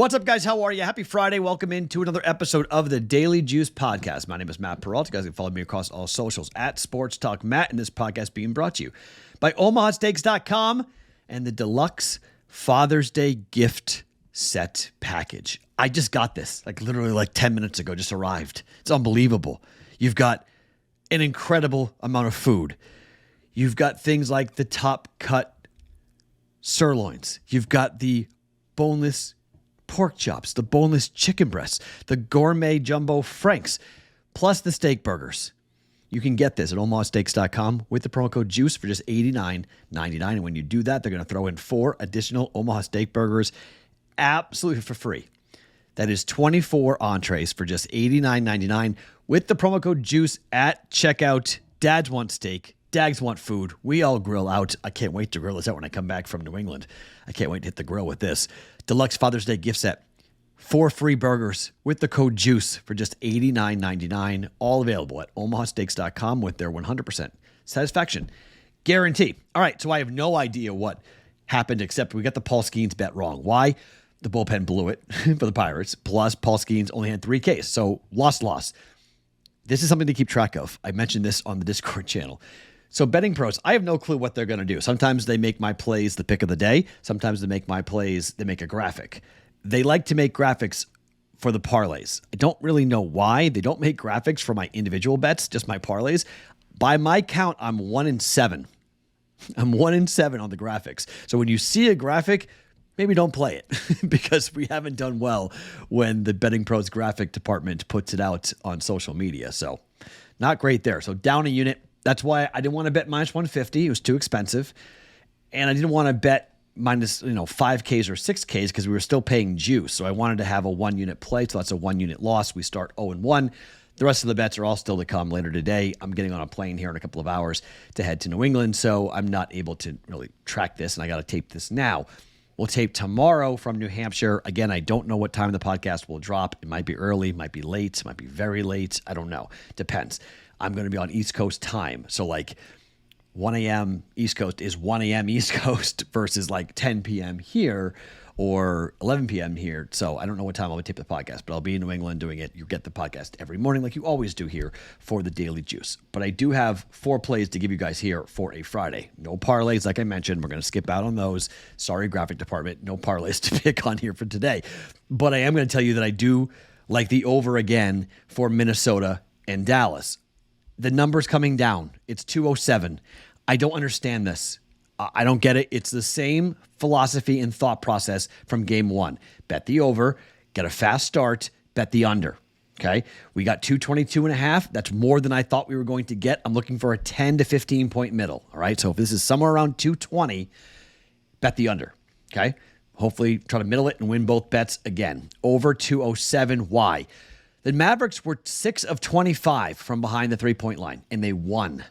What's up, guys? How are you? Happy Friday. Welcome into another episode of the Daily Juice Podcast. My name is Matt Perrault. You guys can follow me across all socials at Sports Talk Matt, and this podcast being brought to you by OmahaSteaks.com and the Deluxe Father's Day Gift Set Package. I just got this, literally 10 minutes ago, just arrived. It's unbelievable. You've got an incredible amount of food. You've got things like the top cut sirloins. You've got the boneless pork chops, the boneless chicken breasts, the gourmet jumbo franks, plus the steak burgers. You can get this at OmahaSteaks.com with the promo code JUICE for just $89.99. And when you do that, they're going to throw in 4 additional Omaha Steak burgers absolutely for free. That is 24 entrees for just $89.99 with the promo code JUICE at checkout. Dads want steak. Dags want food. We all grill out. I can't wait to grill this out when I come back from New England. I can't wait to hit the grill with this. Deluxe Father's Day gift set. 4 free burgers with the code JUICE for just $89.99. All available at omahasteaks.com with their 100% satisfaction guarantee. All right, so I have no idea what happened except we got the Paul Skeens bet wrong. Why? The bullpen blew it for the Pirates. Plus, Paul Skeens only had 3 Ks, so loss. This is something to keep track of. I mentioned this on the Discord channel. So BettingPros, I have no clue what they're going to do. Sometimes they make my plays the pick of the day. Sometimes they make my plays, they make a graphic. They like to make graphics for the parlays. I don't really know why. They don't make graphics for my individual bets, just my parlays. By my count, I'm 1-7. I'm 1-7 on the graphics. So when you see a graphic, maybe don't play it because we haven't done well when the BettingPros graphic department puts it out on social media. So not great there. So down a unit. That's why I didn't want to bet minus 150. It was too expensive. And I didn't want to bet minus 5Ks or 6Ks because we were still paying juice. So I wanted to have a 1-unit play. So that's a 1-unit loss. We start 0-1. The rest of the bets are all still to come later today. I'm getting on a plane here in a couple of hours to head to New England. So I'm not able to really track this. And I got to tape this now. We'll tape tomorrow from New Hampshire. Again, I don't know what time the podcast will drop. It might be early, it might be late, it might be very late. I don't know. Depends. I'm going to be on East Coast time. So 1 a.m. East Coast is 1 a.m. East Coast versus 10 p.m. here or 11 p.m. here. So I don't know what time I'll tape the podcast, but I'll be in New England doing it. You get the podcast every morning like you always do here for the Daily Juice. But I do have 4 plays to give you guys here for a Friday. No parlays, like I mentioned. We're going to skip out on those. Sorry, graphic department. No parlays to pick on here for today. But I am going to tell you that I do like the over again for Minnesota and Dallas. The number's coming down. It's 207. I don't understand this. I don't get it. It's the same philosophy and thought process from game 1. Bet the over, get a fast start, bet the under. Okay? We got 222.5. That's more than I thought we were going to get. I'm looking for a 10 to 15 point middle. All right? So if this is somewhere around 220, bet the under. Okay? Hopefully try to middle it and win both bets again. Over 207. Why? The Mavericks were 6 of 25 from behind the 3-point line, and they won.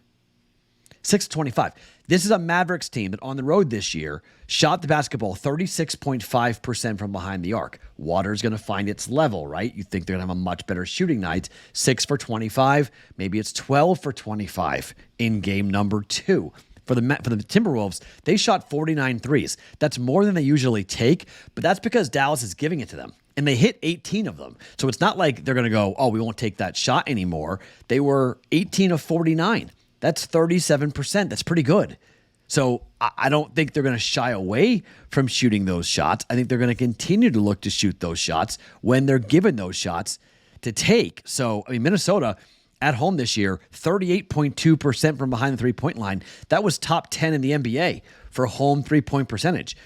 6 of 25. This is a Mavericks team that on the road this year shot the basketball 36.5% from behind the arc. Water's going to find its level, right? You think they're going to have a much better shooting night. 6 for 25. Maybe it's 12 for 25 in game number 2. For the Timberwolves, they shot 49 threes. That's more than they usually take, but that's because Dallas is giving it to them. And they hit 18 of them. So it's not like they're going to go, we won't take that shot anymore. They were 18 of 49. That's 37%. That's pretty good. So I don't think they're going to shy away from shooting those shots. I think they're going to continue to look to shoot those shots when they're given those shots to take. So, Minnesota at home this year, 38.2% from behind the 3-point line. That was top 10 in the NBA for home 3-point percentage.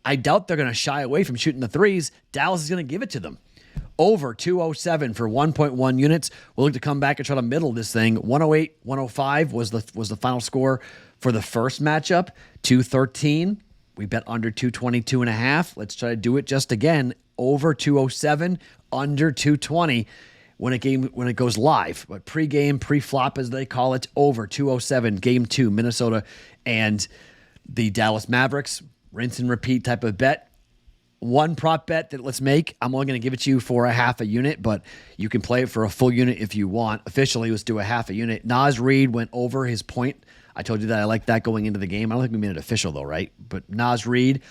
I doubt they're going to shy away from shooting the threes. Dallas is going to give it to them. Over 207 for 1.1 units. We'll look to come back and try to middle this thing. 108-105 was the final score for the first matchup. 213. We bet under 222.5. Let's try to do it just again. Over 207, under 220 when it goes live. But pre-game, pre-flop as they call it, over 207. Game 2, Minnesota and the Dallas Mavericks. Rinse and repeat type of bet. One prop bet that let's make. I'm only going to give it to you for a half a unit, but you can play it for a full unit if you want. Officially, let's do a half a unit. Naz Reid went over his point. I told you that I like that going into the game. I don't think we made it official though, right? But Naz Reid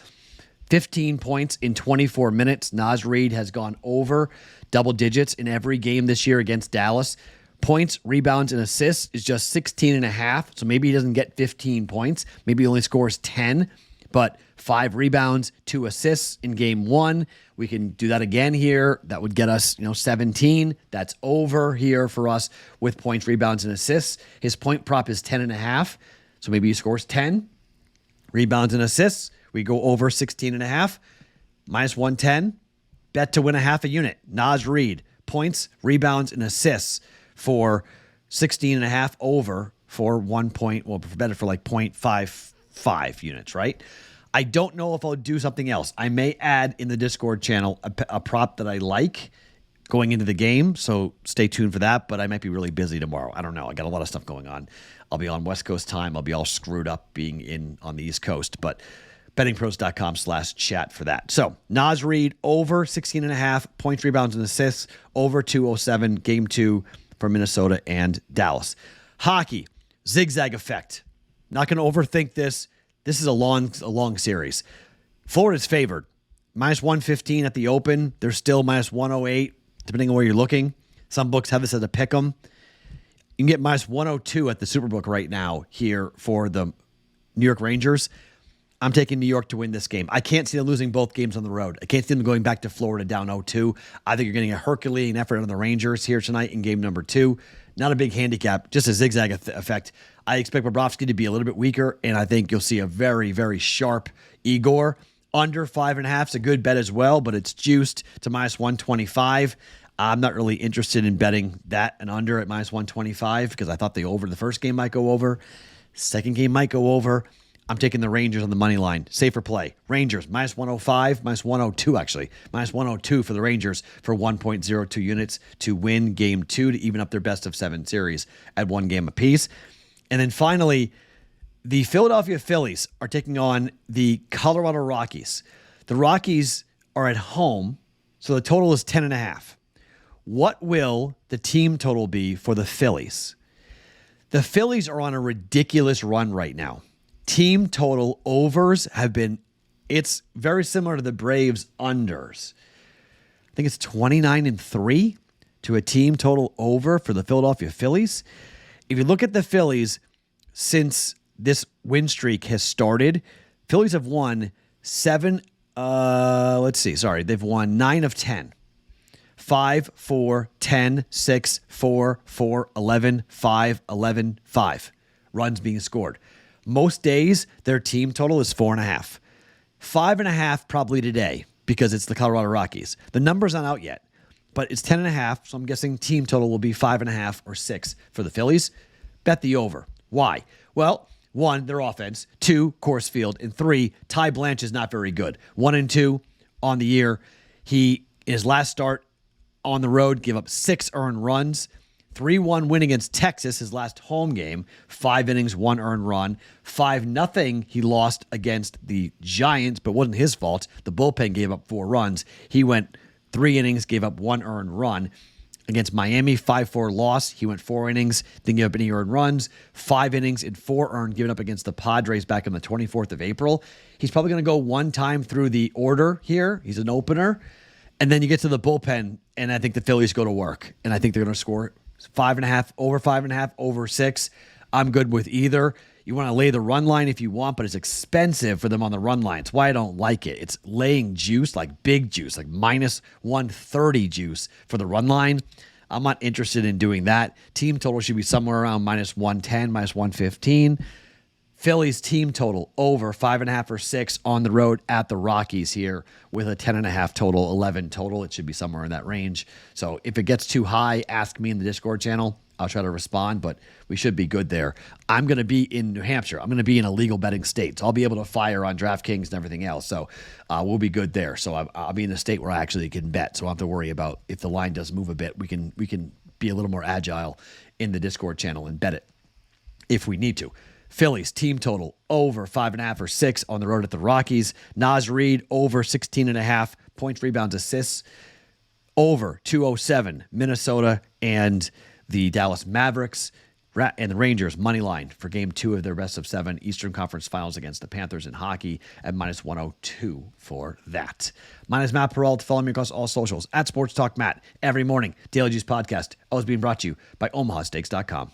15 points in 24 minutes. Naz Reid has gone over double digits in every game this year against Dallas. Points, rebounds, and assists is just 16.5. So maybe he doesn't get 15 points. Maybe he only scores 10, but 5 rebounds, 2 assists in game 1. We can do that again here. That would get us, 17. That's over here for us with points, rebounds, and assists. His point prop is 10.5. So maybe he scores 10. Rebounds and assists. We go over 16.5. Minus 110. Bet to win a half a unit. Naz Reid. Points, rebounds, and assists for 16.5 over for 1 point. Well, better for like 0.55 units, right? I don't know if I'll do something else. I may add in the Discord channel a prop that I like going into the game, so stay tuned for that, but I might be really busy tomorrow. I don't know. I got a lot of stuff going on. I'll be on West Coast time. I'll be all screwed up being in on the East Coast, but bettingpros.com/chat for that. So Naz Reid over 16.5 points, rebounds, and assists, over 207, game 2 for Minnesota and Dallas. Hockey, zigzag effect. Not going to overthink this. This is a long series. Florida's favored. Minus 115 at the open. They're still minus 108, depending on where you're looking. Some books have this as a pick 'em. You can get minus 102 at the Superbook right now here for the New York Rangers. I'm taking New York to win this game. I can't see them losing both games on the road. I can't see them going back to Florida down 0-2. I think you're getting a Herculean effort on the Rangers here tonight in game number 2. Not a big handicap, just a zigzag effect. I expect Bobrovsky to be a little bit weaker, and I think you'll see a very, very sharp Igor. Under 5.5 is a good bet as well, but it's juiced to minus 125. I'm not really interested in betting that and under at minus 125 because I thought the over the first game might go over. Second game might go over. I'm taking the Rangers on the money line. Safer play. Rangers, minus 105, minus 102 actually. Minus 102 for the Rangers for 1.02 units to win game 2 to even up their best of 7 series at 1 game apiece. And then finally, the Philadelphia Phillies are taking on the Colorado Rockies. The Rockies are at home, so the total is 10.5. What will the team total be for the Phillies? The Phillies are on a ridiculous run right now. Team total overs have been, it's very similar to the Braves unders. I think it's 29-3 to a team total over for the Philadelphia Phillies. If you look at the Phillies since this win streak has started, Phillies have won they've won 9 of 10. 5, 4, 10, 6, 4, 4, 11, 5, 11, 5 runs being scored. Most days, their team total is 4.5. 5.5 probably today because it's the Colorado Rockies. The number's not out yet, but it's 10.5, so I'm guessing team total will be 5.5 or 6 for the Phillies. Bet the over. Why? Well, 1, their offense. 2, Coors Field. And 3, Ty Blanche is not very good. 1-2 on the year. He, in his last start on the road, gave up 6 earned runs. 3-1 win against Texas, his last home game. 5 innings, 1 earned run. 5-0 he lost against the Giants, but wasn't his fault. The bullpen gave up 4 runs. He went 3 innings, gave up 1 earned run. Against Miami, 5-4 loss. He went 4 innings, didn't give up any earned runs. 5 innings and 4 earned given up against the Padres back on the 24th of April. He's probably going to go one time through the order here. He's an opener. And then you get to the bullpen, and I think the Phillies go to work. And I think they're going to score 5.5, over 6. I'm good with either. You want to lay the run line if you want, but it's expensive for them on the run line. It's why I don't like it. It's laying juice, like big juice, like minus 130 juice for the run line. I'm not interested in doing that. Team total should be somewhere around minus 110, minus 115. Phillies team total over 5.5 or 6 on the road at the Rockies here with a 10.5 total, 11 total. It should be somewhere in that range. So if it gets too high, ask me in the Discord channel. I'll try to respond, but we should be good there. I'm going to be in New Hampshire. I'm going to be in a legal betting state. So I'll be able to fire on DraftKings and everything else. So we'll be good there. So I'll be in a state where I actually can bet. So I don't have to worry about if the line does move a bit. We can be a little more agile in the Discord channel and bet it if we need to. Phillies team total over 5.5 or 6 on the road at the Rockies. Naz Reid over 16.5 points, rebounds, assists. Over 207 Minnesota and the Dallas Mavericks. And the Rangers, money line for game 2 of their best of 7 Eastern Conference Finals against the Panthers in hockey at minus 102 for that. My name is Matt Perrault. Follow me across all socials at Sports Talk Matt every morning. Daily Juice Podcast, always being brought to you by OmahaSteaks.com.